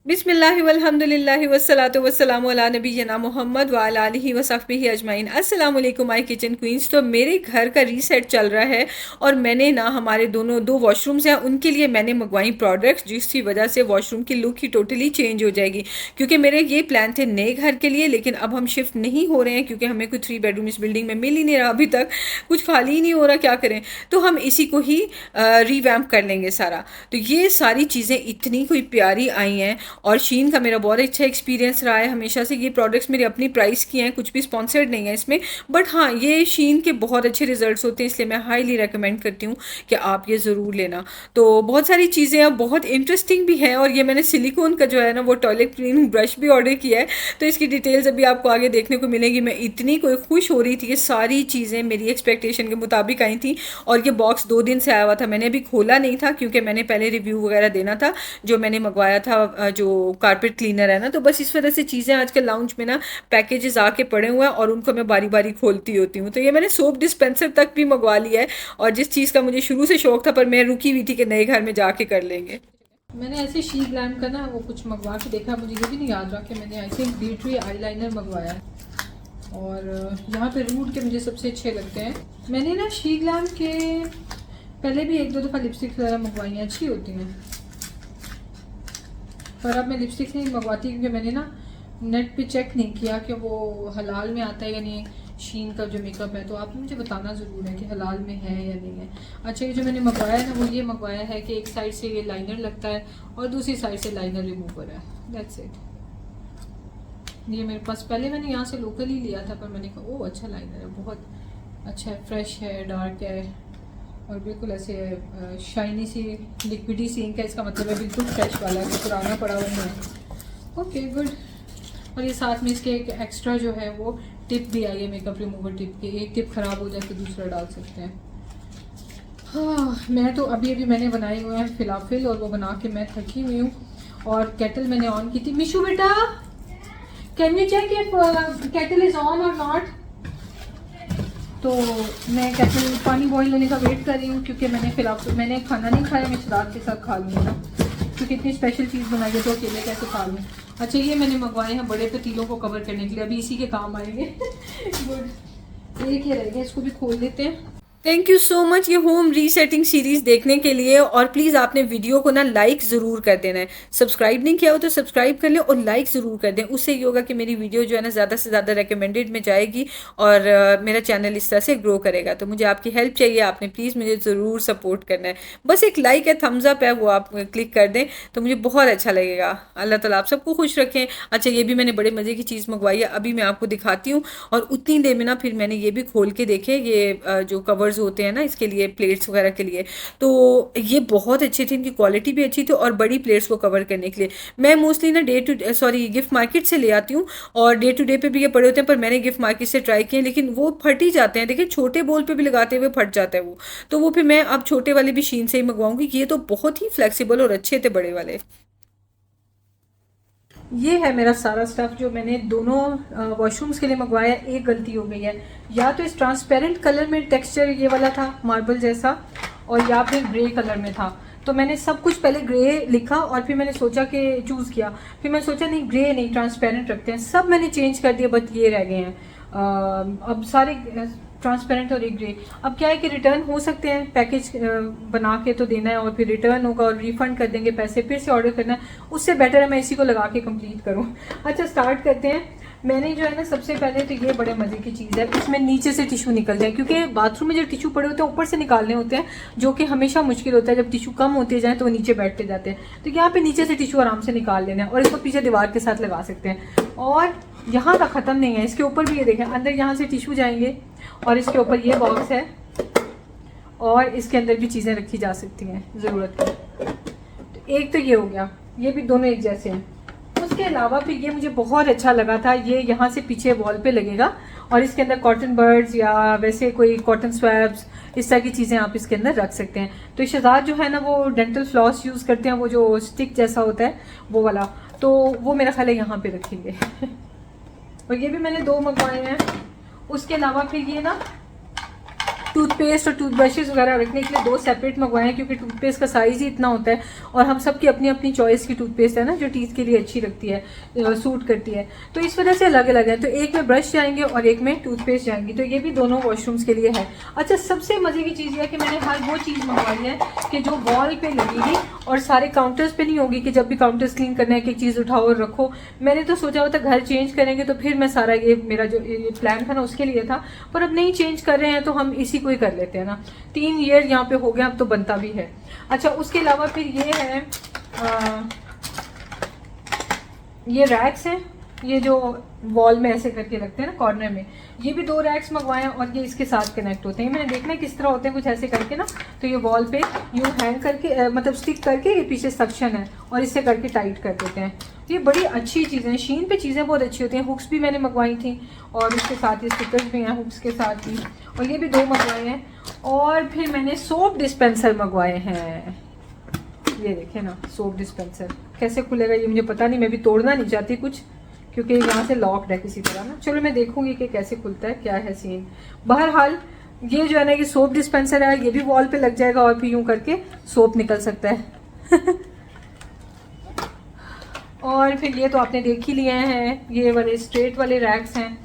बिस्मिल्लाहि वल्हम्दुलिल्लाहि वस्सलातु वस्सलामु अला नबिय्यिना मोहम्मद व अला आलिहि व सहबिहि अजमाइन। अस्सलाम वालेकुम माय किचन क्वींस। तो मेरे घर का रीसेट चल रहा है और मैंने ना हमारे दोनों दो वॉशरूम्स हैं, उनके लिए मैंने मंगवाई प्रोडक्ट्स, जिसकी वजह से वॉशरूम की लुक ही टोटली चेंज हो जाएगी। क्योंकि मेरे ये प्लान थे नए घर के लिए, लेकिन अब हम शिफ्ट नहीं हो रहे हैं क्योंकि हमें कोई 3 बेडरूम इस बिल्डिंग में मिल ही नहीं रहा अभी तक, कुछ खाली ही नहीं हो रहा, क्या करें। तो हम इसी को ही रीवैम्प कर लेंगे सारा। तो ये सारी चीज़ें इतनी कोई प्यारी आई हैं और शीन का मेरा बहुत अच्छा एक्सपीरियंस रहा है हमेशा से। ये प्रोडक्ट्स मेरी अपनी प्राइस की हैं, कुछ भी स्पॉन्सर्ड नहीं है इसमें, बट हाँ ये शीन के बहुत अच्छे रिजल्ट्स होते हैं, इसलिए मैं हाईली रेकमेंड करती हूँ कि आप ये ज़रूर लेना। तो बहुत सारी चीज़ें अब बहुत इंटरेस्टिंग भी हैं। और ये मैंने सिलिकॉन का जो है ना वो टॉयलेट क्लीनिंग ब्रश भी ऑर्डर किया है, तो इसकी डिटेल्स अभी आपको आगे देखने को मिलेगी। मैं इतनी कोई खुश हो रही थी कि सारी चीज़ें मेरी एक्सपेक्टेशन के मुताबिक आई थी। और ये बॉक्स 2 दिन से आया हुआ था, मैंने अभी खोला नहीं था क्योंकि मैंने पहले रिव्यू वगैरह देना था जो मैंने मंगवाया था, जो कारपेट क्लीनर है ना। तो बस इस वजह से चीज़ें आजकल लाउंज में ना पैकेजेस आके पड़े हुए हैं और उनको मैं बारी बारी खोलती होती हूँ। तो ये मैंने सोप डिस्पेंसर तक भी मंगवा लिया है, और जिस चीज़ का मुझे शुरू से शौक था पर मैं रुकी हुई थी कि नए घर में जाके कर लेंगे। मैंने ऐसे शी ग्लैम का ना वो कुछ मंगवा के देखा, मुझे ये भी नहीं याद रहा कि मैंने आई थिंक ग्लिटरी आईलाइनर मंगवाया है। और यहाँ पे रूट के मुझे सबसे अच्छे लगते हैं। मैंने ना शी ग्लैम के पहले भी 1-2 दफ़ा लिपस्टिक वगैरह मंगवाई हैं, अच्छी होती हैं, पर अब मैं लिपस्टिक नहीं मंगवाती क्योंकि मैंने ना नेट पे चेक नहीं किया कि वो हलाल में आता है या नहीं। शीन का जो मेकअप है तो आपने मुझे बताना ज़रूर है कि हलाल में है या नहीं है। अच्छा, ये जो मैंने मंगवाया है ना वो ये मंगवाया है कि एक साइड से ये लाइनर लगता है और दूसरी साइड से लाइनर रिमूवर है, दैट्स इट। ये मेरे पास पहले मैंने यहाँ से लोकल ही लिया था, पर मैंने कहा ओ अच्छा लाइनर है, बहुत अच्छा है, फ्रेश है, डार्क है और बिल्कुल ऐसे शाइनी सी लिक्विडी सी इंक है। इसका मतलब है बिल्कुल फ्रेश वाला है, पुराना पड़ा हुआ नहीं है। Okay good. और ये साथ में इसके एक एक्स्ट्रा जो है वो टिप भी आई है, मेकअप रिमूवर टिप की। एक टिप ख़राब हो जाए तो दूसरा डाल सकते हैं। हाँ, मैं तो अभी अभी मैंने बनाए हुए हैं फिलाफिल, और वो बना के मैं थकी हुई हूँ। और केटल मैंने ऑन की थी। मिशू बेटा, can you check if kettle is on और नॉट। तो मैं केटल पानी बॉईल होने का वेट कर रही हूँ क्योंकि मैंने खाना नहीं खाया, मैं सलाद के साथ खा लूँगी ना, क्योंकि इतनी स्पेशल चीज़ बनाई है तो अकेले कैसे खा लूँ। अच्छा, ये मैंने मंगवाए हैं बड़े पतीलों को कवर करने के लिए, अभी इसी के काम आएंगे। गुड, एक ही रह गया, इसको भी खोल देते हैं। थैंक यू सो मच ये होम रीसेटिंग सीरीज देखने के लिए। और प्लीज़ आपने वीडियो को ना लाइक ज़रूर कर देना है, सब्सक्राइब नहीं किया हो तो सब्सक्राइब कर लें और लाइक ज़रूर कर दें। उससे ये होगा कि मेरी वीडियो जो है ना ज़्यादा से ज़्यादा रिकमेंडेड में जाएगी और मेरा चैनल इस तरह से ग्रो करेगा। तो मुझे आपकी हेल्प चाहिए, आपने प्लीज़ मुझे ज़रूर सपोर्ट करना है। बस एक लाइक है, थम्स अप है, वो आप क्लिक कर दें तो मुझे बहुत अच्छा लगेगा। अल्लाह ताला आप सबको खुश रखें। अच्छा, ये भी मैंने बड़े मज़े की चीज़ मंगवाई है, अभी मैं आपको दिखाती हूँ। और उतनी देर में ना फिर मैंने ये भी खोल के देखे, ये जो कवर्स होते हैं ना इसके लिए, प्लेट्स वगैरह के लिए, तो ये बहुत अच्छे थे, इनकी क्वालिटी भी अच्छी थी। और बड़ी प्लेट्स को कवर करने के लिए मैं मोस्टली ना गिफ्ट मार्केट से ले आती हूँ, और डे टू डे पे भी ये पड़े होते हैं, पर मैंने गिफ्ट मार्केट से ट्राई किए लेकिन वो फट ही जाते हैं। देखिए छोटे बोल पे भी लगाते हुए फट जाता है वो, तो वो फिर मैं अब छोटे वाले भी शीन से ही मंगवाऊंगी। ये तो बहुत ही फ्लेक्सिबल और अच्छे थे बड़े वाले। ये है मेरा सारा स्टफ जो मैंने दोनों वॉशरूम्स के लिए मंगवाया है। एक गलती हो गई है, या तो इस ट्रांसपेरेंट कलर में टेक्सचर ये वाला था मार्बल जैसा, और या फिर ग्रे कलर में था। तो मैंने सब कुछ पहले ग्रे लिखा और फिर मैंने सोचा कि चूज़ किया, फिर मैंने सोचा नहीं ग्रे नहीं ट्रांसपेरेंट रखते हैं, सब मैंने चेंज कर दिया, बट ये रह गए हैं अब सारे ट्रांसपेरेंट और एक ग्रे। अब क्या है कि रिटर्न हो सकते हैं, पैकेज बना के तो देना है और फिर रिटर्न होगा और रिफंड कर देंगे पैसे, फिर से ऑर्डर करना है, उससे बेटर है मैं इसी को लगा के कंप्लीट करूं। अच्छा स्टार्ट करते हैं। मैंने जो है ना सबसे पहले तो ये बड़े मज़े की चीज़ है, इसमें नीचे से टिश्यू निकल जाए, क्योंकि बाथरूम में जो टिश्यू पड़े होते हैं ऊपर से निकालने होते हैं, जो कि हमेशा मुश्किल होता है, जब टिश्यू कम होते जाए तो वो नीचे बैठते जाते हैं। तो यहाँ पे नीचे से टिश्यू आराम से निकाल लेना है और इसको पीछे दीवार के साथ लगा सकते हैं। और यहाँ तक ख़त्म नहीं है, इसके ऊपर भी ये देखें, अंदर यहाँ से टिश्यू जाएंगे और इसके ऊपर ये बॉक्स है और इसके अंदर भी चीज़ें रखी जा सकती हैं ज़रूरत की। तो एक तो ये हो गया, ये भी दोनों एक जैसे हैं। उसके अलावा फिर ये मुझे बहुत अच्छा लगा था, ये यहाँ से पीछे वॉल पे लगेगा और इसके अंदर कॉटन बर्ड्स या वैसे कोई कॉटन स्वैब्स इस तरह की चीज़ें आप इसके अंदर रख सकते हैं। तो शहजाद जो है ना वो डेंटल फ्लॉस यूज़ करते हैं, वो जो स्टिक जैसा होता है वो वाला, तो वो मेरा ख्याल है यहाँ पे रखेंगे। और ये भी मैंने 2 मंगवाए हैं। उसके अलावा फिर ये ना टूथपेस्ट और टूथब्रशेज़ वगैरह रखने के लिए 2 सेपरेट मंगवाए हैं, क्योंकि टूथपेस्ट का साइज़ ही इतना होता है और हम सब की अपनी अपनी चॉइस की टूथपेस्ट है ना जो टीथ के लिए अच्छी लगती है, सूट करती है, तो इस वजह से अलग अलग है। तो एक में ब्रश जाएंगे और एक में टूथपेस्ट जाएंगी, तो ये भी दोनों वॉशरूम्स के लिए है। अच्छा, सबसे मज़े की चीज़ है कि मैंने हर वो चीज़ मंगवाई है कि जो वॉल पे लगेगी और सारे काउंटर्स पे नहीं होगी कि जब भी काउंटर्स क्लीन करना है एक एक चीज़ उठाओ और रखो। मैंने तो सोचा हुआ था घर चेंज करेंगे तो फिर मैं सारा ये मेरा जो ये प्लान था ना उसके लिए था, पर अब नहीं चेंज कर रहे हैं तो हम इसी को ही कर लेते हैं ना। 3 ईयर यहाँ पे हो गया, अब तो बनता भी है। अच्छा, उसके अलावा फिर ये है ये रैक्स हैं, ये जो वॉल में ऐसे करके लगते हैं ना कॉर्नर में, ये भी 2 रैक्स मंगवाए हैं और ये इसके साथ कनेक्ट होते हैं। मैंने देखना है किस तरह होते हैं, कुछ ऐसे करके ना, तो ये वॉल पे यूँ हैंग करके मतलब स्टिक करके, ये पीछे सक्शन है और इससे करके टाइट कर देते हैं। तो ये बड़ी अच्छी चीज़ें हैं, शीन पे चीज़ें बहुत अच्छी होती हैं। हुक्स भी मैंने मंगवाई थी और उसके साथ ये स्टिकर्स भी हैं हुक्स के साथ ही, और ये भी 2 मंगवाए हैं। और फिर मैंने सोप डिस्पेंसर मंगवाए हैं, ये देखें ना, सोप डिस्पेंसर कैसे खुलेगा ये मुझे पता नहीं, मैं भी तोड़ना नहीं चाहती कुछ, क्योंकि यहाँ से लॉक्ड है किसी तरह ना। चलो मैं देखूंगी कि कैसे खुलता है, क्या है सीन। बहरहाल ये जो है ना, ये सोप डिस्पेंसर है, ये भी वॉल पे लग जाएगा और फिर यूँ करके सोप निकल सकता है। और फिर ये तो आपने देख ही लिए हैं, ये वाले स्ट्रेट वाले रैक्स हैं।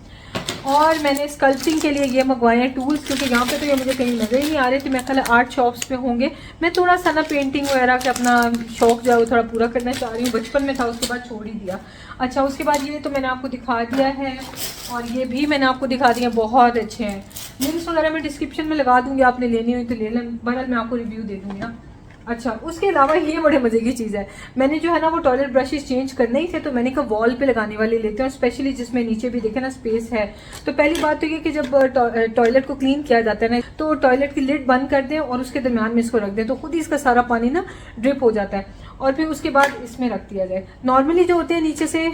और मैंने स्कल्पटिंग के लिए ये मंगवाए हैं टूल्स, क्योंकि यहाँ पे तो ये मुझे कहीं नजर ही नहीं आ रहे थे। मैं ख्याल आर्ट शॉप्स पे होंगे। मैं थोड़ा सा ना पेंटिंग वगैरह के अपना शौक जो है वो थोड़ा पूरा करना चाह रही हूँ। बचपन में था, उसके बाद छोड़ ही दिया। अच्छा, उसके बाद ये तो मैंने आपको दिखा दिया है, और ये भी मैंने आपको दिखा दिया, बहुत अच्छे हैं। लिंक्स वगैरह मैं डिस्क्रिप्शन में लगा दूँगी, आपने लेनी हुई तो ले लें, बहरहाल मैं आपको रिव्यू दे दूँगी ना। अच्छा, उसके अलावा ये बड़े मज़े की चीज़ है, मैंने जो है ना वो टॉयलेट ब्रशेस चेंज करने ही थे, तो मैंने कहा वॉल पे लगाने वाले लेते हैं, स्पेशली जिसमें नीचे भी देखे ना स्पेस है। तो पहली बात तो ये कि जब टॉयलेट को क्लीन किया जाता है ना, तो टॉयलेट की लिड बंद कर दें और उसके दरमियान में इसको रख दें, तो खुद ही इसका सारा पानी ना ड्रिप हो जाता है, और फिर उसके बाद इसमें रख दिया जाए। नॉर्मली जो होते हैं नीचे से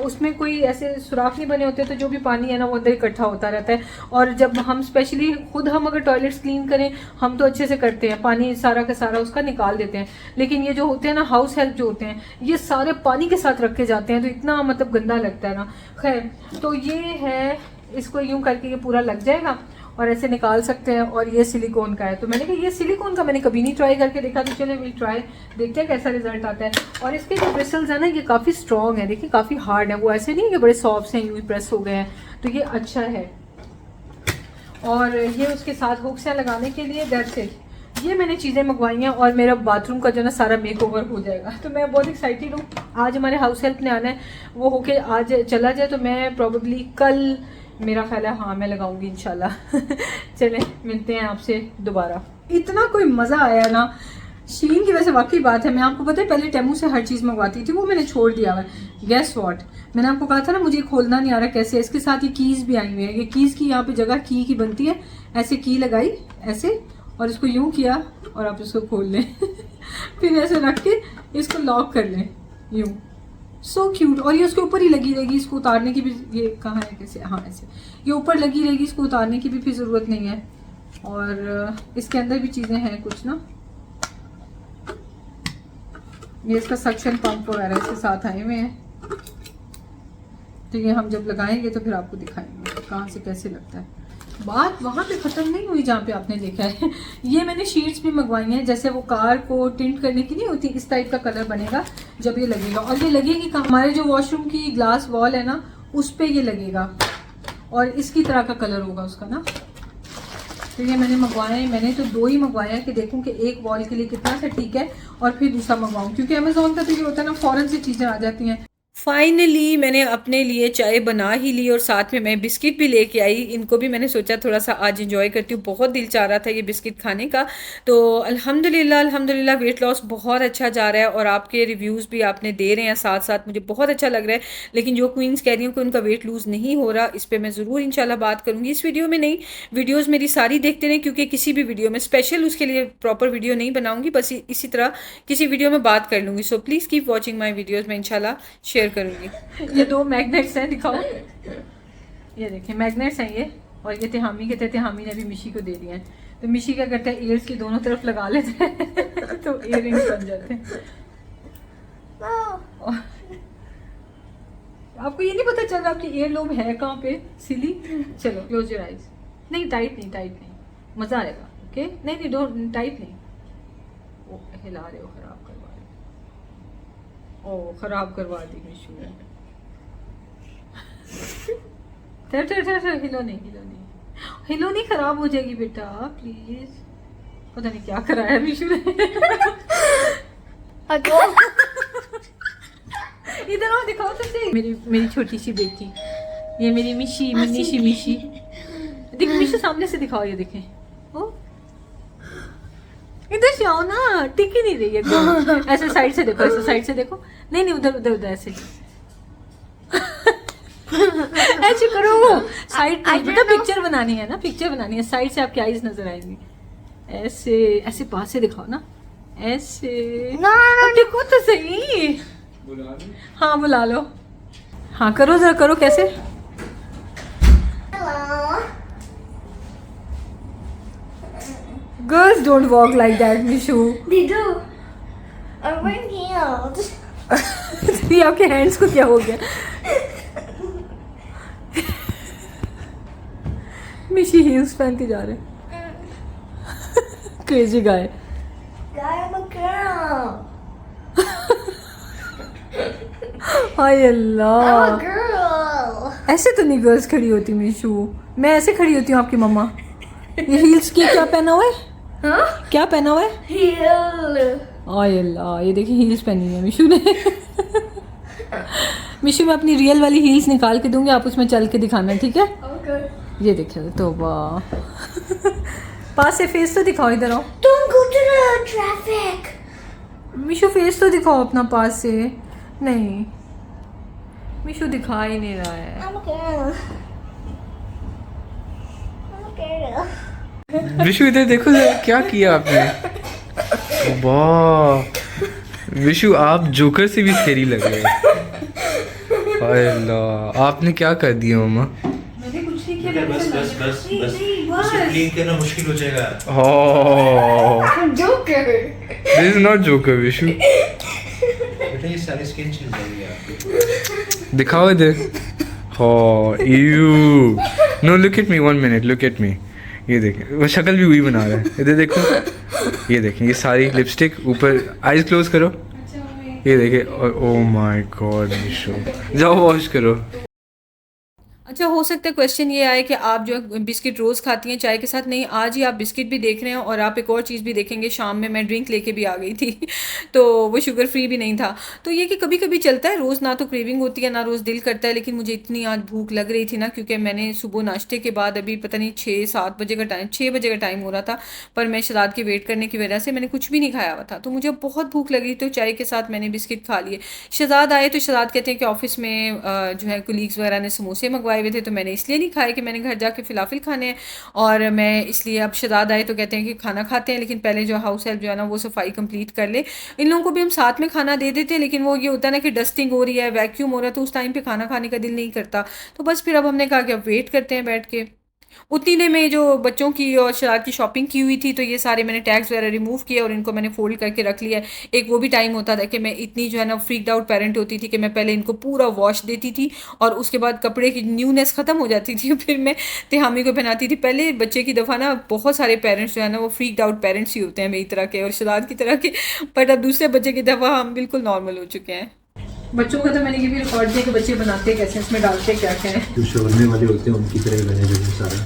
उसमें कोई ऐसे सुराख नहीं बने होते, तो जो भी पानी है ना वो अंदर इकट्ठा होता रहता है। और जब हम स्पेशली खुद हम अगर टॉयलेट्स क्लीन करें, हम तो अच्छे से करते हैं, पानी सारा का सारा उसका निकाल देते हैं, लेकिन ये जो होते हैं ना हाउस हेल्प जो होते हैं, ये सारे पानी के साथ रखे जाते हैं, तो इतना मतलब गंदा लगता है ना। खैर, तो ये है, इसको यूं करके ये पूरा लग जाएगा और ऐसे निकाल सकते हैं। और ये सिलिकॉन का है, तो मैंने कहा ये सिलिकॉन का मैंने कभी नहीं ट्राई करके देखा, तो चले विल ट्राई, देखते हैं कैसा रिजल्ट आता है। और इसके जो ब्रिसल्स है ना, ये काफ़ी स्ट्रॉन्ग है, देखिए काफ़ी हार्ड है, वो ऐसे नहीं है कि बड़े सॉफ्ट हैं यूँ ही प्रेस हो गए हैं, तो ये अच्छा है। और ये उसके साथ हुक्स हैं लगाने के लिए, दैट्स इट। ये मैंने चीज़ें मंगवाई हैं और मेरा बाथरूम का जो ना सारा मेकओवर हो जाएगा, तो मैं बहुत एक्साइटेड हूँ। आज हमारे हाउस हेल्प ने आना है, वो होके आज चला जाए तो मैं प्रॉबेबली कल, मेरा ख्याल है हाँ मैं लगाऊंगी इंशाल्लाह। चलें मिलते हैं आपसे दोबारा। इतना कोई मज़ा आया ना शीन की, वैसे वाकई बात है, मैं आपको पता है पहले टेमू से हर चीज़ मंगवाती थी, वो मैंने छोड़ दिया है। गेस व्हाट, मैंने आपको कहा था ना मुझे खोलना नहीं आ रहा कैसे। इसके साथ ये कीज़ भी आई हुई है, ये कीज़ की यहाँ पे जगह की बनती है, ऐसे की लगाई ऐसे और इसको यूं किया और आप इसको खोल लें। फिर ऐसे रख के इसको लॉक कर लें यूं, सो क्यूट। और ये उसके ऊपर ही लगी रहेगी, इसको उतारने की भी, ये कहाँ है कैसे, हाँ ऐसे ये ऊपर लगी रहेगी, इसको उतारने की भी फिर ज़रूरत नहीं है। और इसके अंदर भी चीज़ें हैं कुछ ना, ये इसका सक्शन पंप वगैरह इसके साथ आए हुए हैं, तो ये हम जब लगाएंगे तो फिर आपको दिखाएंगे कहाँ से कैसे लगता है। बात वहाँ पे ख़त्म नहीं हुई जहाँ पे आपने देखा है। ये मैंने शीट्स भी मंगवाई हैं, जैसे वो कार को टिंट करने की नहीं होती, इस टाइप का कलर बनेगा जब ये लगेगा। और ये लगेगी कहाँ, हमारे जो वॉशरूम की ग्लास वॉल है ना उस पर ये लगेगा, और इसकी तरह का कलर होगा उसका ना। तो ये मैंने मंगवाए हैं, मैंने तो 2 ही मंगवाए हैं कि देखूं कि एक वॉल के लिए कितना सा ठीक है और फिर दूसरा मंगवाऊं, क्योंकि अमेजोन का तो ये होता है ना फ़ौरन से चीज़ें आ जाती हैं। फाइनली मैंने अपने लिए चाय बना ही ली और साथ में मैं बिस्किट भी लेके आई। इनको भी मैंने सोचा थोड़ा सा आज एंजॉय करती हूँ, बहुत दिल चाह रहा था ये बिस्किट खाने का। तो अल्हम्दुलिल्लाह वेट लॉस बहुत अच्छा जा रहा है, और आपके रिव्यूज़ भी आपने दे रहे हैं साथ साथ, मुझे बहुत अच्छा लग रहा है। लेकिन जो क्वींस कह रही हूँ कि उनका वेट लूज़ नहीं हो रहा, इस पर मैं ज़रूर इंशाल्लाह बात करूँगी। इस वीडियो में नहीं, वीडियोज़ मेरी सारी देखते रहें, क्योंकि किसी भी वीडियो में स्पेशल उसके लिए प्रॉपर वीडियो नहीं बनाऊँगी, बस इसी तरह किसी वीडियो में बात कर लूँगी। So please keep watching my videos, मैं इंशाल्लाह शेयर करूँगी। ये 2 मैग्नेट्स हैं, दिखाओ, ये देखिए मैग्नेट्स हैं ये, और ये तिहामी के थे, तिहामी ने अभी मिशी को दे दिए हैं। तो मिशी क्या करता है, ईयर्स की दोनों तरफ लगा लेते हैं तो ईयरिंग्स बन जाते हैं। आपको ये नहीं पता चल रहा आपकी ईयर लोब है कहाँ पे, सिली। चलो क्लोज योर आइज। नहीं टाइट नहीं, मज़ा आएगा। ओके नहीं नहीं डोंट टाइट नहीं, वो हिला रहे हो, ख़राब करवा रहे हो। ओ ख़राब करवा दी मिशू ने। ठहर ठहर ठहर ठहर, हिलो नहीं हिलो नहीं हिलो नहीं, ख़राब हो जाएगी बेटा प्लीज़। पता नहीं क्या कराया मिशू ने। इधर आओ दिखाओ तो सही। मेरी छोटी सी बेटी, ये मेरी मिशी, मिनीशी मिशी। देख मिशू सामने से दिखाओ, ये देखें। ओ इधर से आओ ना, टिक ही नहीं रही है। ऐसे साइड से देखो, ऐसे साइड से देखो। नहीं नहीं उधर उधर उधर ऐसे। ऐसे करो, साइड बेटा पिक्चर बनानी है ना, पिक्चर बनानी है। साइड से आपकी आईज नजर आएंगी। ऐसे ऐसे पास से दिखाओ ना, ऐसे। अब देखो तो सही। हाँ बुला लो। हाँ करो जरा, करो कैसे। Girls don't walk like that, Mishu. They do. I'm wearing heels. ये आपके हैंड्स को क्या हो गया? मिशी हील्स पहनती जा रहे। Crazy guy. Guy, I'm a girl. Hi I'm a Allah, girl. ऐसे तो नहीं गर्ल्स खड़ी होती मिशू। मैं ऐसे खड़ी होती हूँ आपकी मम्मा। ये हील्स की क्या पहना हुआ है? Huh? क्या पहना हुआ है? Heel. हाय अल्लाह, ये देखिए हील्स पहनी है मिशू ने। मिशू मैं अपनी रियल वाली हील्स निकाल के दूंगी, आप उसमें चल के दिखाना, ठीक है? Okay. ये देखिए तो वाह। पास से फेस तो दिखाओ, इधर आओ। Don't go to the traffic. Mishu face तो दिखाओ अपना पास से। नहीं मिशू दिखा ही नहीं रहा है। I'm a girl. I'm a girl. Vishu इधर देखो जरा, क्या किया आपने। वाह विशु, आप जोकर से भी स्कैरी लग रहे हैं। हाय अल्लाह, आपने क्या कर दिया मम्मा। मैंने कुछ नहीं किया। बस बस बस बस उसे क्लीन करना मुश्किल हो जाएगा। I'm Joker. This is not joker Vishu. बेटा ये सारी स्किन छिल जाएगी आपकी। दिखाओ इधर। हाँ you know, look at me 1 minute, look at me. ये देखें, वो शक्ल भी वही बना रहा है। इधर देखो, ये देखें, ये सारी लिपस्टिक ऊपर। आईज क्लोज करो, ये देखें। ओह माय गॉड विशु, जाओ वॉश करो। अच्छा हो सकता है क्वेश्चन ये आए कि आप जो बिस्किट रोज़ खाती हैं चाय के साथ। नहीं, आज ही आप बिस्किट भी देख रहे हैं और आप एक और चीज़ भी देखेंगे। शाम में मैं ड्रिंक लेके भी आ गई थी तो वो शुगर फ्री भी नहीं था। तो ये कि कभी कभी चलता है, रोज़ ना तो क्रेविंग होती है ना रोज़ दिल करता है। लेकिन मुझे इतनी आज भूख लग रही थी ना, क्योंकि मैंने सुबह नाश्ते के बाद अभी पता नहीं 6-7 बजे का टाइम, 6 बजे का टाइम हो रहा था, पर मैं शहजाद के वेट करने की वजह से मैंने कुछ भी नहीं खाया हुआ था। तो मुझे बहुत भूख लग रही थी, तो चाय के साथ मैंने बिस्किट खा लिए। शहजाद आए तो शहजाद कहते हैं कि ऑफिस में जो है कोलीग्स वगैरह ने समोसे मंगवाए हुए थे, तो मैंने इसलिए नहीं खाए कि मैंने घर जाके फिलाफिल खाने हैं। और मैं इसलिए अब शहजाद आए तो कहते हैं कि खाना खाते हैं, लेकिन पहले जो हाउस हेल्प जो है ना वो सफाई कंप्लीट कर ले। इन लोगों को भी हम साथ में खाना दे देते हैं, लेकिन वो ये होता है ना कि डस्टिंग हो रही है, वैक्यूम हो रहा है, तो उस टाइम पे खाना खाने का दिल नहीं करता। तो बस फिर अब हमने कहा कि अब वेट करते हैं बैठ के। उतनी देर में जो बच्चों की और शरारत की शॉपिंग की हुई थी, तो ये सारे मैंने टैग्स वगैरह रिमूव किए और इनको मैंने फोल्ड करके रख लिया। एक वो भी टाइम होता था कि मैं इतनी जो है ना फ्रीक्ड आउट पेरेंट होती थी कि मैं पहले इनको पूरा वॉश देती थी और उसके बाद कपड़े की न्यूनेस ख़त्म हो जाती थी, फिर मैं तिहामी को पहनाती थी। पहले बच्चे की दफ़ा ना बहुत सारे पेरेंट्स जो है ना वो फ्रीक्ड आउट पेरेंट्स ही होते हैं मेरी तरह के और शरारत की तरह के, बट अब दूसरे बच्चे की दफ़ा हम बिल्कुल नॉर्मल हो चुके हैं। बच्चों का तो मैंने ये भी रिकॉर्ड किया कि बच्चे बनाते कैसे, इसमें डालते क्या क्या है। जो शोरने वाले होते हैं उनकी तरह बने जो सारा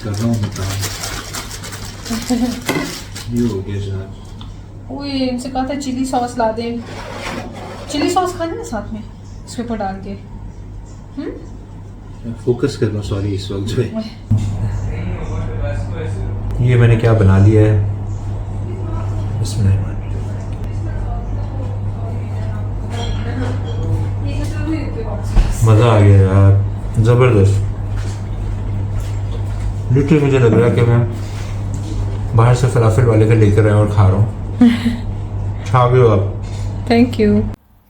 कर रहा हूँ मैं काम। ये हो गया सर। वो ये इनसे कहा था चिली सॉस ला दें, चिली सॉस खाना ना साथ में इसके ऊपर डाल के। फोकस कर रहा हूँ, सॉरी इस वक्त जो है। ये मैंने क्या बना लिया है इसमें। मज़ा आ गया यार, ज़बरदस्त। लिटरली मुझे लग रहा है कि मैं बाहर से फलाफल वाले का लेकर आया और खा रहा हूँ। खा गए आप। Thank you.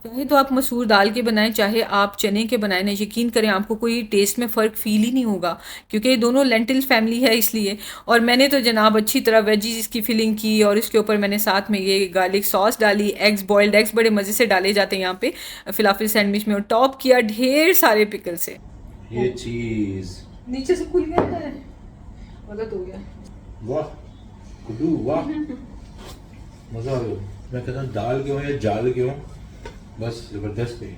चाहे तो आप मसूर दाल के बनाएं, चाहे आप चने के बनाएं, ना यकीन करें आपको कोई टेस्ट में फ़र्क फील ही नहीं होगा, क्योंकि ये दोनों लेंटिल फैमिली है इसलिए। और मैंने तो जनाब अच्छी तरह वेजीज इसकी फिलिंग की और इसके ऊपर मैंने साथ में ये गार्लिक सॉस डाली, एग्स, बॉइल्ड एग्स बड़े मज़े से डाले जाते हैं यहाँ पे फिलाफिल सैंडविच में, और टॉप किया ढेर सारे पिकल से। ये चीज़ नीचे से खुल गया है, गलत हो गया। वाह कुड्डू वाह मजा आ गया। मैं कहता हूँ दाल के हो या जाल के हो, बस जबरदस्त है ये।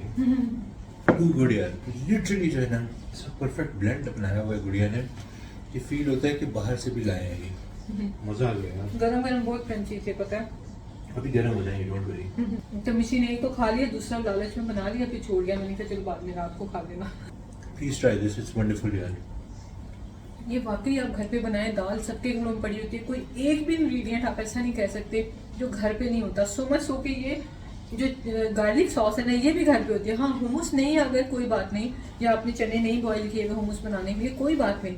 टू गुड यार, लिटरली जो है ना सब परफेक्ट ब्लेंड बनाया हुआ है गुड़िया ने। ये फील होता है कि बाहर से भी लाए हैं ये। मजा आ गया यार। गरम गरम बहुत क्रंची थे, पता है। अभी गर्म हो जाएंगे, डोंट वरी। तो मिशी ने एक तो खा लिया, दूसरा लालच में बना लिया, फिर छोड़ गया। मैंने कहा चलो बाद में रात को खा लेना। Please try this, it's wonderful यार। ये वाकई आप घर पे बनाए, दाल सबके घरों में पड़ी होती है, कोई एक भी इंग्रेडिएंट आप ऐसा नहीं कह सकते जो घर पे नहीं होता। सो मच सो के ये जो गार्लिक सॉस है ना, ये भी घर पे होती है। हाँ, हुमस नहीं अगर कोई बात नहीं, या आपने चने नहीं बॉईल किए हुए हुमस बनाने के लिए, कोई बात नहीं,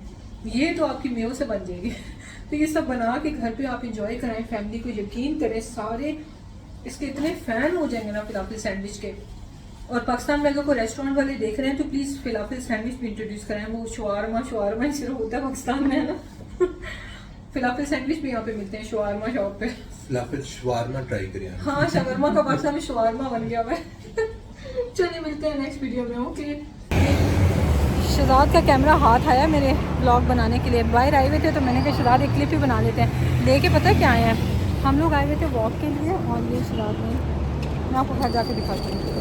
ये तो आपकी मेव से बन जाएगी। तो ये सब बना के घर पे आप इंजॉय कराएं, फैमिली को यकीन करें, सारे इसके इतने फैन हो जाएंगे ना फिलाफिल सैंडविच के। और पाकिस्तान में अगर कोई रेस्टोरेंट वाले देख रहे हैं तो प्लीज़ फिलाफिल सैंडविच भी इंट्रोड्यूस कराएं। वो शवारमा ही सिर्फ होता है पाकिस्तान में, है ना। फिलाफिल सैंडविच भी यहाँ पे मिलते हैं शवारमा शॉप पे। फिलाफिल शवारमा ट्राई करिए। हाँ, शवारमा का पाकिस्तान में शवारमा बन गया है। चलिए मिलते हैं नेक्स्ट वीडियो में। ओके। शहजाद का कैमरा हाथ आया मेरे ब्लॉग बनाने के लिए। बाहर आए हुए थे तो मैंने कहा शहजाद एक क्लिप ही बना लेते हैं। लेके पता है क्या आए हैं, हम लोग आए हुए थे वॉक के लिए, और ये शहजाद ने, मैं आपको घर जाके दिखाती हूँ।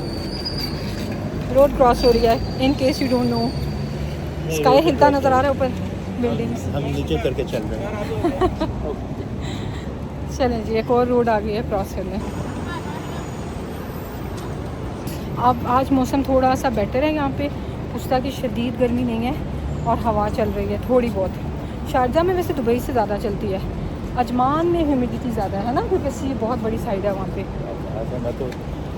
रोड क्रॉस हो रही है, in case you don't know. Sky हिलता नजर आ रहा है ऊपर बिल्डिंग्स। हम नीचे करके चल रहे हैं। चलें जी, एक और रोड आ गई है क्रॉस करने। अब आज मौसम थोड़ा सा बेटर है यहाँ पे, उस तरह की शदीद गर्मी नहीं है, और हवा चल रही है थोड़ी बहुत। शारजा में वैसे दुबई से ज़्यादा चलती है, अजमान में ह्यूमिडिटी ज़्यादा है ना, क्योंकि ये बहुत बड़ी साइड है वहाँ पे। मैं तो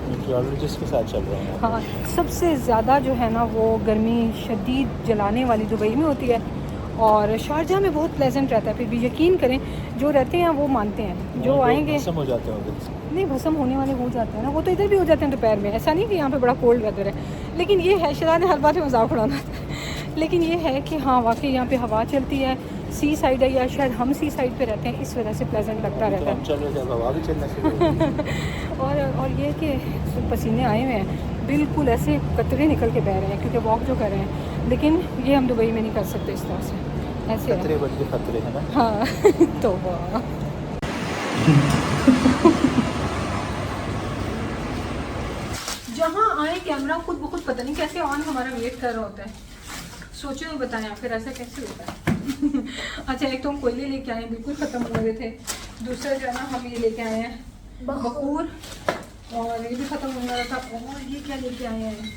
मीटियोलॉजिस्ट के साथ चल रहा हूँ। हाँ, सबसे ज़्यादा जो है ना वो गर्मी शदीद जलाने वाली दुबई में होती है, और शारजा में बहुत प्लेजेंट रहता है। फिर भी यकीन करें, जो रहते हैं वो मानते हैं, जो आएंगे भस्म हो जाते हैं। नहीं, भस्म होने वाले हो जाते हैं ना, वो तो इधर भी हो जाते हैं दोपहर में। ऐसा नहीं कि यहाँ पे बड़ा कोल्ड वेदर है, लेकिन ये है, शहजाद ने हर बात में मजाक उड़ाना था, लेकिन ये है कि हाँ वाकई यहाँ पे हवा चलती है, सी साइड है, या शायद हम सी साइड पे रहते हैं, इस वजह से प्लेजेंट लगता रहता है। चल रहे थे, हवा भी चलना शुरू हो गई। और ये कि पसीने आए हुए हैं, बिल्कुल ऐसे कतरे निकल के बह रहे हैं, क्योंकि वॉक जो कर रहे हैं। लेकिन ये हम दुबई में नहीं कर सकते इस तरह से, ऐसे है। खतरे बल्कि खतरे है ना। हाँ। तो वाह। जहाँ आए कैमरा खुद ब खुद पता नहीं कैसे ऑन हमारा वेट कर रहा होता है। सोचो और बताएं फिर ऐसा कैसे होता है। अच्छा, एक तो हम कोयले लेके आए हैं, बिल्कुल ख़त्म हो गए थे। दूसरा जो है ना, हम ये लेके आए हैं बखूर, और ये भी ख़त्म होने वाला था। और ये क्या लेके आए हैं,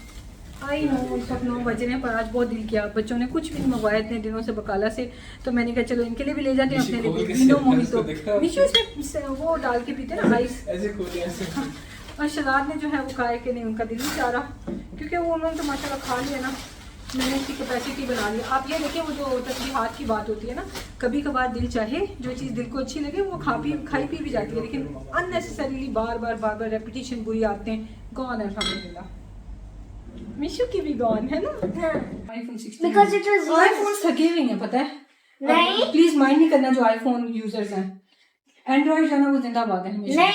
आई नो इस वक्त 9 बज रहे हैं, पर आज बहुत दिल किया। बच्चों ने कुछ भी नहीं मंगवाया इतने दिनों से बकाला से, तो मैंने कहा चलो इनके लिए भी ले जाते हैं, अपने लिए भी। नो मोहितो निशु से वो डाल के पीते ना आइस। और शहजाद ने जो है वो कहा कि नहीं, उनका दिल नहीं चाह रहा, क्योंकि वो उन्होंने तो माशाल्लाह खा लिया ना, मैंने उसकी कैपेसिटी बना ली। आप ये देखें, वो जो तस्बीहात की बात होती है ना, कभी कभार दिल चाहे जो चीज़ दिल को अच्छी लगे वो खाई पी भी जाती है, लेकिन अननेसेसरीली बार बार रेपिटेशन बुरी आते हैं। गॉन है अल्हम्दुलिल्लाह, मिशु की भी गॉन है ना। IPhone 16 Because it was iPhone थके हुए हैं, पता है। नहीं। प्लीज माइंड नहीं करना जो आईफोन यूजर्स हैं। एंड्रॉइड जो है ना वो जिंदाबाद है हमेशा।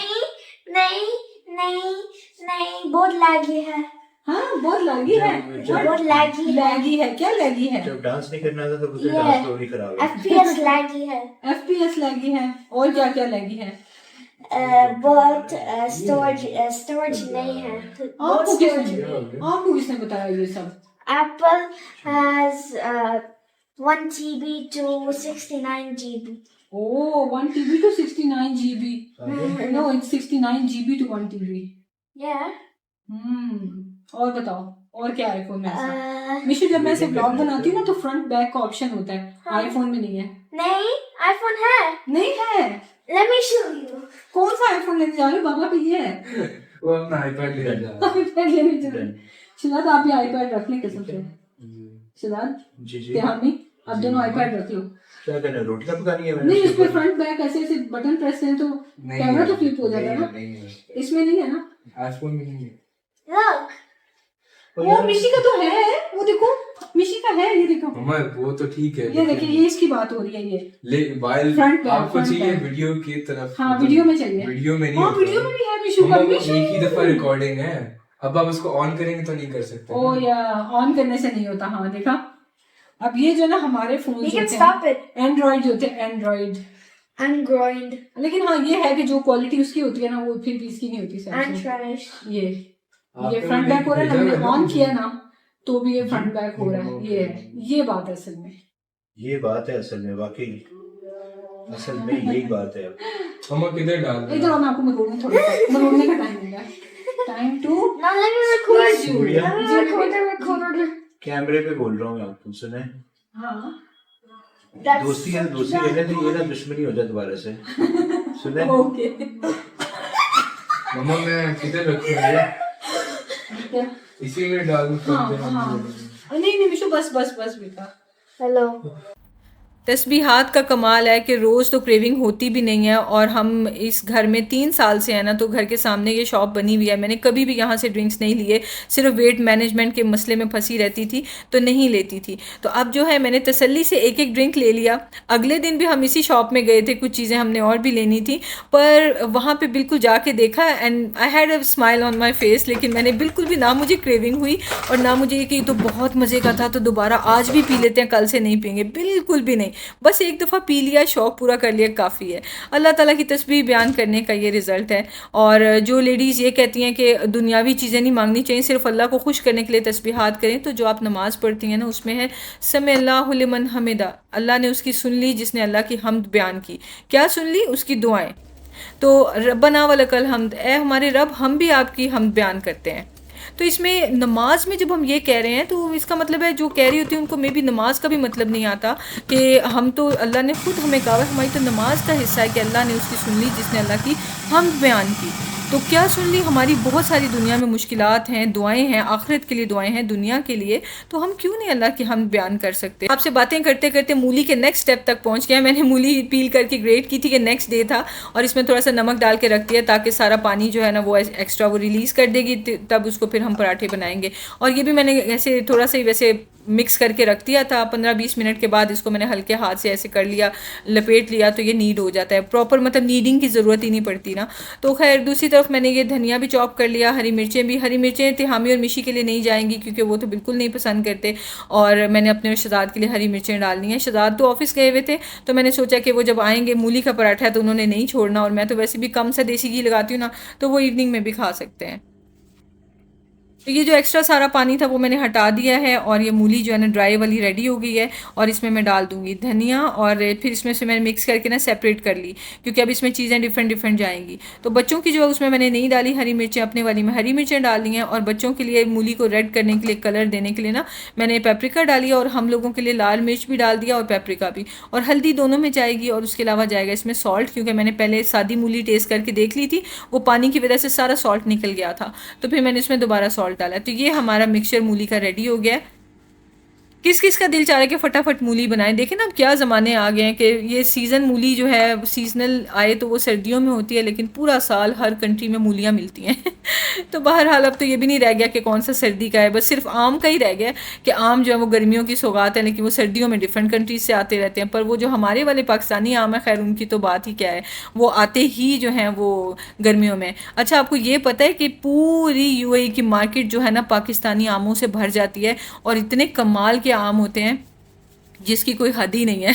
नहीं, बहुत लैगी है। हाँ, बहुत लैगी है। बहुत लैगी है, क्या लैगी है? जब डांस नहीं करना था तो उसे डांस फ्लोर ही खराब है। FPS लैगी है। FPS लैगी है, और क्या क्या लैगी है? बहुत स्टोरेज नहीं है। आपको किसने बताया ये सब? Apple has 1 GB to 69 GB. Oh, 1 TB to 69 GB. No, it's 69 GB to 1 TB. Yeah. और बताओ, और क्या आईफोन में ऐसा? मिशु, जब मैं ऐसे ब्लॉग बनाती हूँ ना तो फ्रंट बैक का ऑप्शन होता है, आईफोन में नहीं है। नहीं, आईफोन है। नहीं है? Let me show you. कौन सा आईफोन लेने जा रहे हो? बाबा पे ये है। वो अपना आईपैड लेकर जा रहा है। आईपैड लेने जा रहे हैं। शहजाद, आप भी आईपैड रख लें कसम से। शहजाद, जी हामी, आप दोनों आईपैड रख लो। क्या करना है, रोटियां पकानी है? नहीं, इसमें फ्रंट बैक ऐसे बटन प्रेस करें तो कैमरा तो फ्लिप हो जाता है ना। इसमें नहीं है ना, आईफोन में नहीं है। Look. वो मिशी का तो है, वो देखो मिशी का है, ये देखो। मम्मा वो तो ठीक है, ये देखिए, ये इसकी बात हो रही है। ये वाइल Front back, आपको front चाहिए back। वीडियो की तरफ। हाँ, वीडियो में चाहिए। वीडियो में नहीं हाँ, होता। वीडियो में भी है मिशु का। मम्मा, वो मिशु एक ही दफा रिकॉर्डिंग है, अब आप उसको ऑन करेंगे तो नहीं कर सकते। ओ या ऑन करने से नहीं होता। हाँ, देखा। अब ये जो ना हमारे फोन You can होते stop हैं, it. एंड्रॉइड होते हैं, एंड्रॉइड And grind. लेकिन हाँ ये है कि जो क्वालिटी उसकी होती है ना वो फिर भी इसकी नहीं होती And Samsung। trash. ये आपने फ्रंट बैक हो रहा है ना, भेजा मैंने है ना ऑन मुझे? किया ना तो भी ये फ्रंट बैक हो रहा है। ये है, ये बात है असल में। ये बात है असल में, वाकई असल में यही बात है। हम किधर डाल रहे इधर हैं? मैं आपको मरोड़ने थोड़ा सा, मरोड़ने का टाइम मिला है। Time to Now let me record you. Julia? Let me record the recorder. कैमरे पे बोल रहा हूँ मैं आपको, सुने? हाँ That's दोस्ती है, दोस्ती रहने तो ये ना दुश्मनी हो जाए दोबारा से, सुने? ओके। मम्मा मैं किधर रखूँ? क्या? इसी में डालूं? हाँ हाँ नहीं नहीं मिशु बस बस बस बेटा। Hello. तस्बीहात का कमाल है कि रोज़ तो क्रेविंग होती भी नहीं है, और हम इस घर में 3 साल से हैं ना, तो घर के सामने ये शॉप बनी हुई है। मैंने कभी भी यहाँ से ड्रिंक्स नहीं लिए, सिर्फ वेट मैनेजमेंट के मसले में फंसी रहती थी तो नहीं लेती थी। तो अब जो है मैंने तसल्ली से एक एक ड्रिंक ले लिया। अगले दिन भी हम इसी शॉप में गए थे, कुछ चीज़ें हमने और भी लेनी थी, पर वहाँ पर बिल्कुल जाके देखा and I had a smile on my face. लेकिन मैंने बिल्कुल भी ना मुझे क्रेविंग हुई और ना मुझे ये कि तो बहुत मज़े का था तो दोबारा आज भी पी लेते हैं, कल से नहीं पियेंगे, बिल्कुल भी नहीं। बस एक दफ़ा पी लिया, शौक़ पूरा कर लिया, काफ़ी है। अल्लाह ताला की तस्बीह बयान करने का ये रिज़ल्ट है। और जो लेडीज़ ये कहती हैं कि दुनियावी चीज़ें नहीं मांगनी चाहिए, सिर्फ अल्लाह को खुश करने के लिए तस्बीहात करें, तो जो आप नमाज़ पढ़ती हैं ना उसमें है समी अल्लाहु लिमन हमिदा, अल्लाह ने उसकी सुन ली जिसने अल्लाह की हम्द बयान की। क्या सुन ली? उसकी दुआएँ। तो रब्बना वलकल हम्द, ए हमारे रब हम भी आपकी हम्द बयान करते हैं। तो इसमें नमाज में जब हम ये कह रहे हैं तो इसका मतलब है जो कह रही होती है उनको मे भी नमाज का भी मतलब नहीं आता कि हम तो अल्लाह ने खुद हमें कहा है, हमारी तो नमाज का हिस्सा है कि अल्लाह ने उसकी सुन ली जिसने अल्लाह की हम्द बयान की। तो क्या सुन ली? हमारी बहुत सारी दुनिया में मुश्किलात हैं, दुआएं हैं, आखिरत के लिए दुआएं हैं, दुनिया के लिए, तो हम क्यों नहीं अल्लाह की हम्द बयान कर सकते। आपसे बातें करते करते मूली के नेक्स्ट स्टेप तक पहुंच गया। मैंने मूली पील करके ग्रेट की थी कि नेक्स्ट डे था, और इसमें थोड़ा सा नमक डाल के रख दिया ताकि सारा पानी जो है ना वो एक्स्ट्रा वो रिलीज़ कर देगी, तब उसको फिर हम पराठे बनाएंगे। और ये भी मैंने ऐसे थोड़ा सा ही वैसे मिक्स करके रख दिया था। 15-20 मिनट के बाद इसको मैंने हल्के हाथ से ऐसे कर लिया, लपेट लिया, तो ये नीड हो जाता है प्रॉपर, मतलब नीडिंग की ज़रूरत ही नहीं पड़ती ना। तो खैर दूसरी तरफ मैंने ये धनिया भी चॉप कर लिया, हरी मिर्चें भी। हरी मिर्चें तिहामी और मिशी के लिए नहीं जाएंगी क्योंकि वो तो बिल्कुल नहीं पसंद करते, और मैंने अपने शहजाद के लिए हरी मिर्चें डालनी है। शहजाद तो ऑफिस गए हुए थे, तो मैंने सोचा कि वो जब आएंगे, मूली का पराठा है तो उन्होंने नहीं छोड़ना, और मैं तो वैसे भी कम सा देसी घी लगाती हूँ ना, तो वो इवनिंग में भी खा सकते हैं। तो ये जो एक्स्ट्रा सारा पानी था वो मैंने हटा दिया है, और ये मूली जो है ना ड्राई वाली रेडी हो गई है, और इसमें मैं डाल दूंगी धनिया, और फिर इसमें से मैंने मिक्स करके ना सेपरेट कर ली क्योंकि अब इसमें चीज़ें डिफरेंट डिफरेंट जाएंगी। तो बच्चों की जो है उसमें मैंने नहीं डाली हरी मिर्चें, अपने वाली में हरी मिर्चें डाल ली हैं, और बच्चों के लिए मूली को रेड करने के लिए, कलर देने के लिए ना मैंने पेपरिका डाली, और हम लोगों के लिए लाल मिर्च भी डाल दिया और पेपरिका भी, और हल्दी दोनों में जाएगी। और उसके अलावा जाएगा इसमें सॉल्ट, क्योंकि मैंने पहले सादी मूली टेस्ट करके देख ली थी, वो पानी की वजह से सारा सॉल्ट निकल गया था, तो फिर मैंने इसमें दोबारा सॉल्ट डाला। तो ये हमारा मिक्सचर मूली का रेडी हो गया। किस किस का दिल चाह रहा है कि फटाफट मूली बनाएं। देखें ना अब क्या ज़माने आ गए हैं कि ये सीज़न मूली जो है सीजनल आए तो वो सर्दियों में होती है, लेकिन पूरा साल हर कंट्री में मूलियाँ मिलती हैं तो बहरहाल अब तो ये भी नहीं रह गया कि कौन सा सर्दी का है, बस सिर्फ आम का ही रह गया कि आम जो है वो गर्मियों की सौगात है, लेकिन वो सर्दियों में डिफरेंट कंट्रीज से आते रहते हैं। पर वो जो हमारे वाले पाकिस्तानी आम है, खैर उनकी तो बात ही क्या है, वो आते ही जो हैं वो गर्मियों में। अच्छा, आपको ये पता है कि पूरी यूएई की मार्केट जो है ना पाकिस्तानी आमों से भर जाती है, और इतने कमाल के आम होते हैं जिसकी कोई हद ही नहीं है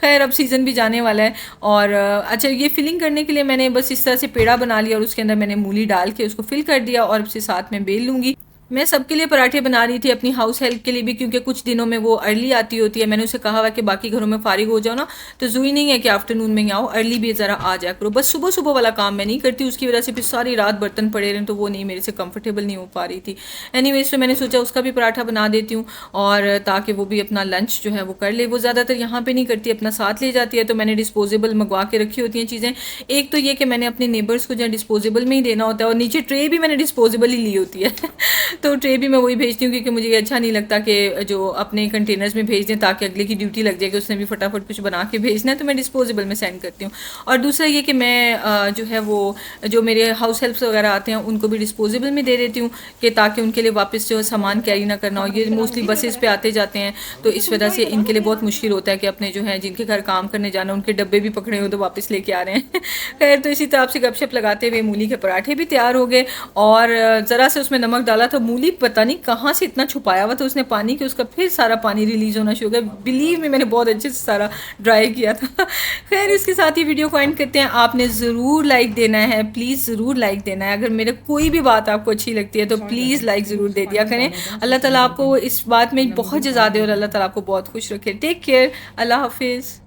खैर अब सीज़न भी जाने वाला है। और अच्छा, ये फिलिंग करने के लिए मैंने बस इस तरह से पेड़ा बना लिया, और उसके अंदर मैंने मूली डाल के उसको फिल कर दिया, और उसके साथ में बेल लूँगी। मैं सबके लिए पराठे बना रही थी, अपनी हाउस हेल्प के लिए भी, क्योंकि कुछ दिनों में वो अर्ली आती होती है। मैंने उसे कहा हुआ कि बाकी घरों में फारिग हो जाओ ना, तो ज़रूरी नहीं है कि आफ्टरनून में ही आओ, अर्ली भी ज़रा आ जाया करो। बस सुबह सुबह वाला काम मैं नहीं करती, उसकी वजह से फिर सारी रात बर्तन पड़े रहे, तो वो नहीं, मेरे से कंफर्टेबल नहीं हो पा रही थी। एनीवेज, तो मैंने सोचा उसका भी पराठा बना देती हूँ, और ताकि वो भी अपना लंच जो है वो कर ले। वो ज़्यादातर यहाँ पर नहीं करती, अपना साथ ले जाती है, तो मैंने डिस्पोजेबल मंगवा के रखी होती हैं चीज़ें। एक तो ये कि मैंने अपने नेबर्स को जो डिस्पोजेबल में ही देना होता है, और नीचे ट्रे भी मैंने डिस्पोजेबल ही ली होती है तो ट्रे भी मैं वही भेजती हूँ, क्योंकि मुझे ये अच्छा नहीं लगता कि जो अपने कंटेनर्स में भेज दें ताकि अगले की ड्यूटी लग जाए कि उसने भी फटाफट कुछ बना के भेजना है, तो मैं डिस्पोजेबल में सेंड करती हूँ। और दूसरा ये कि मैं जो है वो जो मेरे हाउस हेल्प्स वगैरह आते हैं उनको भी डिस्पोजेबल में दे देती हूँ, कि ताकि उनके लिए वापस जो सामान कैरी ना करना हो। ये मोस्टली बसेस पे आते जाते हैं, तो इस वजह से इनके लिए बहुत मुश्किल होता है कि अपने जो है जिनके घर काम करने जाना, उनके डब्बे भी पकड़े हो तो वापस लेके आ रहे हैं खैर, तो इसी तरह से गपशप लगाते हुए मूली के पराठे भी तैयार हो गए, और ज़रा से उसमें नमक डाला था, मामूली पता नहीं कहाँ से इतना छुपाया हुआ था उसने पानी कि उसका फिर सारा पानी रिलीज होना शुरू हो गया। बिलीव में मैंने बहुत अच्छे से सारा ड्राई किया था। खैर इसके साथ ही वीडियो को एंड करते हैं। आपने ज़रूर लाइक देना है, प्लीज़ ज़रूर लाइक देना है। अगर मेरे कोई भी बात आपको अच्छी लगती है तो प्लीज़ लाइक ज़रूर दे दिया करें। अल्लाह ताला आपको इस बात में बहुत जज़ा दे और अल्लाह ताला आपको बहुत खुश रखे। टेक केयर, अल्लाह हाफिज़।